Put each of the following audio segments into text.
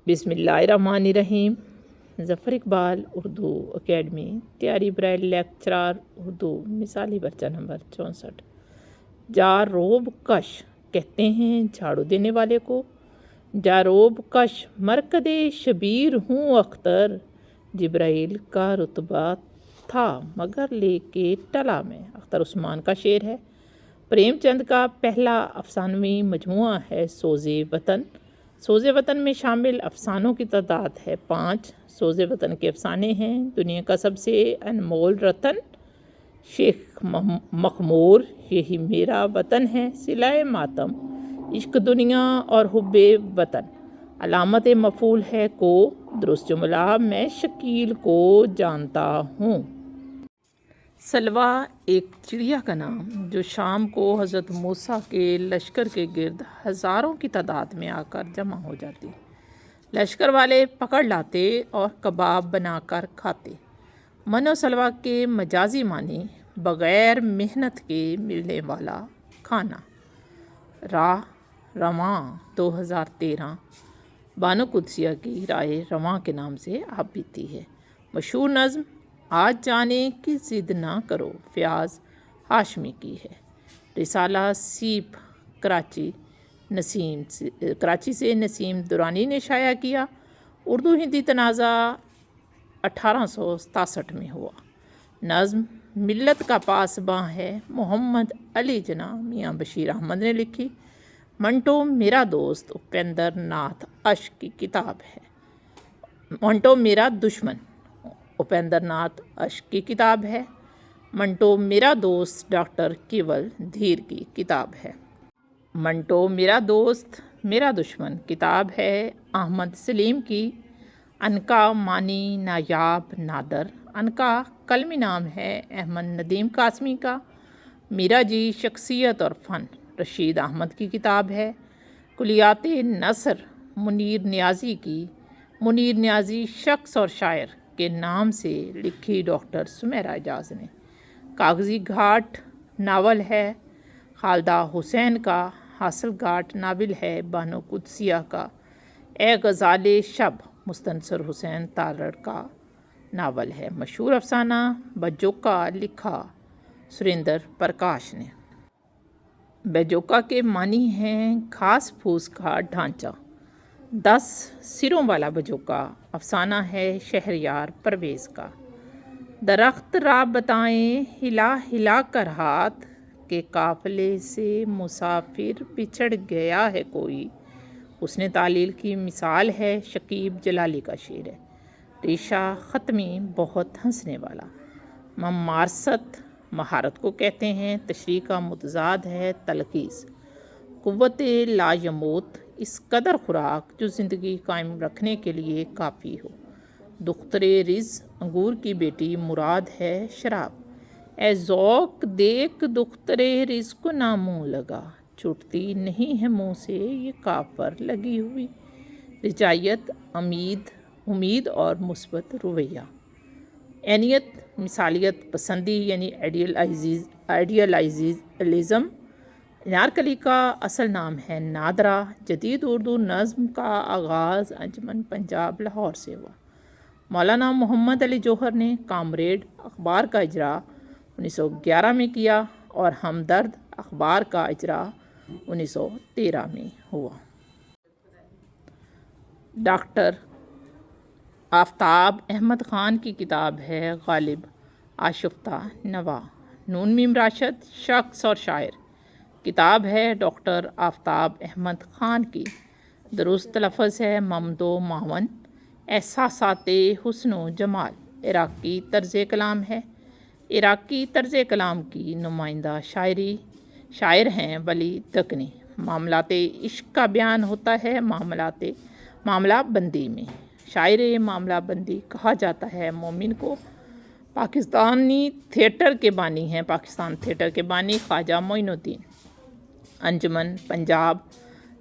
بسم اللہ الرحمن الرحیم۔ ظفر اقبال اردو اکیڈمی تیاری برائے لیکچرار اردو مثالی پرچہ نمبر 64۔ جاروب کش کہتے ہیں جھاڑو دینے والے کو، جاروب کش مرکد شبیر ہوں اختر، جبرائیل کا رتبہ تھا مگر لے کے ٹلا میں۔ اختر عثمان کا شعر ہے۔ پریم چند کا پہلا افسانوی مجموعہ ہے سوز وطن۔ سوز وطن میں شامل افسانوں کی تعداد ہے 5۔ سوز وطن کے افسانے ہیں: دنیا کا سب سے انمول رتن، شیخ مخمور، یہی میرا وطن ہے، صلہ ماتم، عشق دنیا اور حب وطن، علامت مفعول ہے کو، درست جملہ میں شکیل کو جانتا ہوں۔ سلویٰ ایک چڑیا کا نام جو شام کو حضرت موسیٰ کے لشکر کے گرد ہزاروں کی تعداد میں آ کر جمع ہو جاتی۔ لشکر والے پکڑ لاتے اور کباب بنا کر کھاتے۔ من و سلویٰ کے مجازی معنی بغیر محنت کے ملنے والا کھانا۔ راہ رواں 2013 بانو قدسیہ کی رائے رواں کے نام سے آپ بیتی ہے۔ مشہور نظم آج جانے کی ضد نہ کرو فیاض ہاشمی کی ہے۔ رسالہ سیپ کراچی سے نسیم درانی نے شائع کیا۔ اردو ہندی تنازع 1867 میں ہوا۔ نظم ملت کا پاسباں ہے محمد علی جناح میاں بشیر احمد نے لکھی۔ منٹو میرا دوست اپیندر ناتھ اشک کی کتاب ہے۔ منٹو میرا دشمن اپیندر ناتھ اشک کی کتاب ہے۔ منٹو میرا دوست ڈاکٹر کیول دھیر کی کتاب ہے۔ منٹو میرا دوست میرا دشمن کتاب ہے احمد سلیم کی۔ عنقا معنی نایاب نادر۔ عنقا قلمی نام ہے احمد ندیم قاسمی کا۔ میرا جی شخصیت اور فن رشید احمد کی کتاب ہے۔ کلیات نثر منیر نیازی کی۔ منیر نیازی شخص اور شاعر کے نام سے لکھی ڈاکٹر سمیرہ اعجاز نے۔ کاغذی گھاٹ ناول ہے خالدہ حسین کا۔ حاصل گھاٹ ناول ہے بانو قدسیہ کا۔ اے غزال شب مستنصر حسین تارڑ کا ناول ہے۔ مشہور افسانہ بجوکا لکھا سریندر پرکاش نے۔ بجوکا کے معنی ہیں گھاس پھوس کا ڈھانچہ۔ 10 سروں والا بجوکا افسانہ ہے شہریار پرویز کا۔ درخت راہ بتائیں ہلا ہلا کر ہاتھ، کہ قافلے سے مسافر بچھڑ گیا ہے کوئی۔ حسن تعلیل کی مثال ہے شکیب جلالی کا شعر ہے۔ ریشہ ختمی بہت ہنسنے والا۔ ممارست مہارت کو کہتے ہیں۔ تشریح کا متضاد ہے تلخیص۔ قوت لا یموت اس قدر خوراک جو زندگی قائم رکھنے کے لیے کافی ہو۔ دختر رز انگور کی بیٹی مراد ہے شراب۔ اے ذوق دیکھ دختر رز کو نہ منہ لگا، چھٹتی نہیں ہے منہ سے یہ کافر لگی ہوئی۔ رجائیت امید اور مثبت رویہ۔ عینیت مثالیت پسندی یعنی آئیڈیالائزم۔ انارکلی کا اصل نام ہے نادرہ۔ جدید اردو نظم کا آغاز انجمن پنجاب لاہور سے ہوا۔ مولانا محمد علی جوہر نے کامریڈ اخبار کا اجرا 1911 میں کیا اور ہمدرد اخبار کا اجرا 1913 میں ہوا۔ ڈاکٹر آفتاب احمد خان کی کتاب ہے غالب آشفتہ نوا۔ نون میم راشد شخص اور شاعر کتاب ہے ڈاکٹر آفتاب احمد خان کی۔ درست لفظ ہے ممدو معاون۔ احساسات حسن و جمال عراقی طرز کلام ہے۔ عراقی طرز کلام کی نمائندہ شاعر ہیں ولی دکنی۔ معاملات عشق کا بیان ہوتا ہے معاملہ بندی میں۔ شاعر معاملہ بندی کہا جاتا ہے مومن کو۔ پاکستان تھیٹر کے بانی خواجہ معین الدین۔ انجمن پنجاب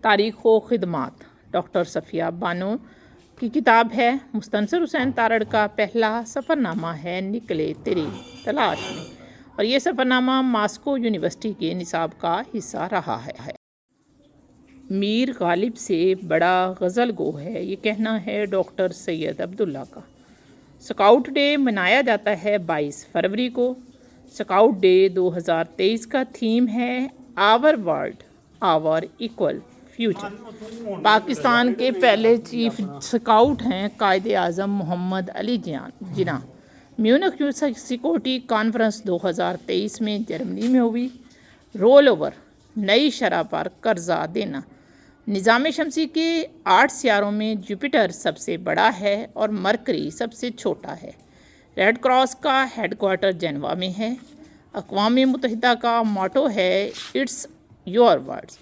تاریخ و خدمات ڈاکٹر صفیہ بانو کی کتاب ہے۔ مستنصر حسین تارڑ کا پہلا سفر نامہ ہے نکلے تیری تلاش میں، اور یہ سفر نامہ ماسکو یونیورسٹی کے نصاب کا حصہ رہا ہے۔ میر غالب سے بڑا غزل گو ہے، یہ کہنا ہے ڈاکٹر سید عبداللہ کا۔ سکاؤٹ ڈے منایا جاتا ہے 22 فروری کو۔ سکاؤٹ ڈے 2023 کا تھیم ہے آور ورلڈ آور ایکول فیوچر۔ پاکستان کے پہلے چیف سکاؤٹ ہیں قائد اعظم محمد علی جناح۔ میونخ سیکورٹی کانفرنس 2023 میں جرمنی میں ہوئی۔ رول اوور، نئی شرح پر قرضہ دینا۔ نظام شمسی کے 8 سیاروں میں جوپیٹر سب سے بڑا ہے اور مرکری سب سے چھوٹا ہے۔ ریڈ کراس کا ہیڈ کوارٹر جنیوا میں ہے۔ اقوام متحدہ کا موٹو ہے اٹس یور ورڈز۔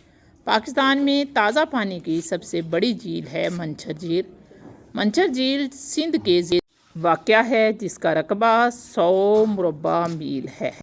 پاکستان میں تازہ پانی کی سب سے بڑی جھیل ہے منچھر جھیل۔ منچھر جھیل سندھ کے واقع ہے جس کا رقبہ 100 مربع میل ہے۔